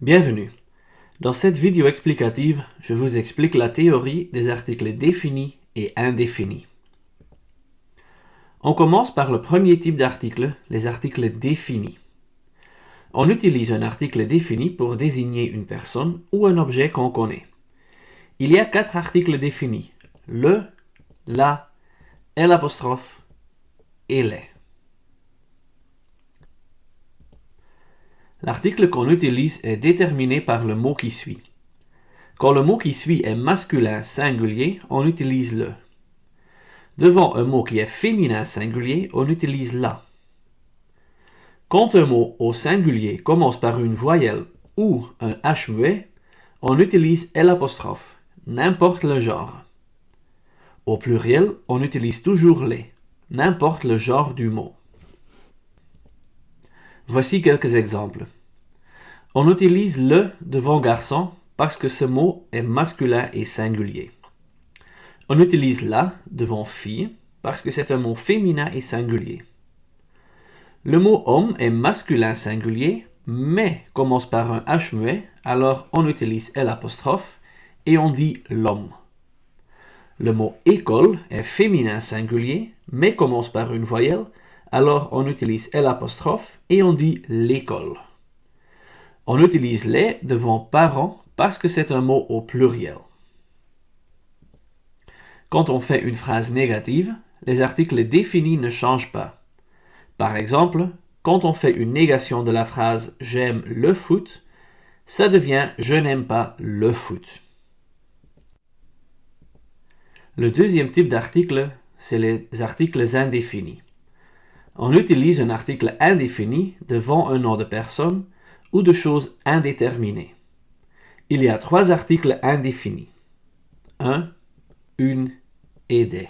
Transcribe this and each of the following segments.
Bienvenue. Dans cette vidéo explicative, je vous explique la théorie des articles définis et indéfinis. On commence par le premier type d'article, les articles définis. On utilise un article défini pour désigner une personne ou un objet qu'on connaît. Il y a 4 articles définis, le, la, l'apostrophe et les. L'article qu'on utilise est déterminé par le mot qui suit. Quand le mot qui suit est masculin singulier, on utilise le. Devant un mot qui est féminin singulier, on utilise la. Quand un mot au singulier commence par une voyelle ou un H muet, on utilise l'apostrophe, n'importe le genre. Au pluriel, on utilise toujours les, n'importe le genre du mot. Voici quelques exemples. On utilise le devant garçon parce que ce mot est masculin et singulier. On utilise la devant fille parce que c'est un mot féminin et singulier. Le mot homme est masculin singulier, mais commence par un H muet, alors on utilise l'apostrophe et on dit l'homme. Le mot école est féminin singulier, mais commence par une voyelle, alors on utilise l'apostrophe et on dit l'école. On utilise les devant parents parce que c'est un mot au pluriel. Quand on fait une phrase négative, les articles définis ne changent pas. Par exemple, quand on fait une négation de la phrase « j'aime le foot », ça devient « je n'aime pas le foot ». Le deuxième type d'article, c'est les articles indéfinis. On utilise un article indéfini devant un nom de personne ou de choses indéterminées. Il y a 3 articles indéfinis. Un, une et des.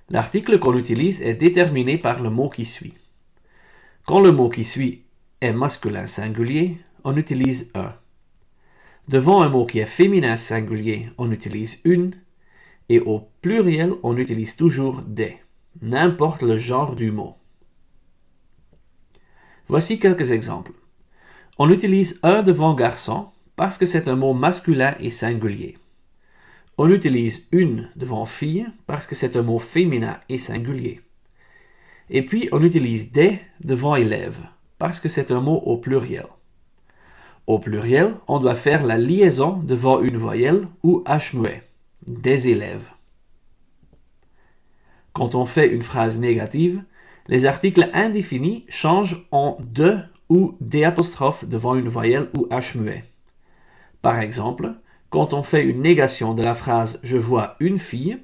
L'article qu'on utilise est déterminé par le mot qui suit. Quand le mot qui suit est masculin singulier, on utilise un. Devant un mot qui est féminin singulier, on utilise une. Et au pluriel, on utilise toujours des, n'importe le genre du mot. Voici quelques exemples. On utilise un devant garçon parce que c'est un mot masculin et singulier. On utilise une devant fille parce que c'est un mot féminin et singulier. Et puis on utilise des devant élève parce que c'est un mot au pluriel. Au pluriel, on doit faire la liaison devant une voyelle ou H muet, des élèves. Quand on fait une phrase négative, les articles indéfinis changent en de ou des apostrophes devant une voyelle ou H muet. Par exemple, quand on fait une négation de la phrase « je vois une fille »,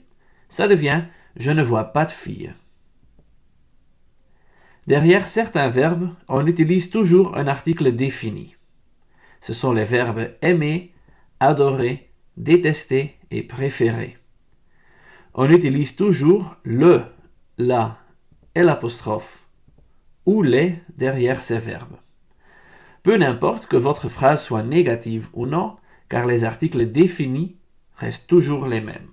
ça devient « je ne vois pas de fille ». Derrière certains verbes, on utilise toujours un article défini. Ce sont les verbes aimer, adorer, détester et préférer. On utilise toujours le, la et l'apostrophe ou les derrière ces verbes. Peu n'importe que votre phrase soit négative ou non, car les articles définis restent toujours les mêmes.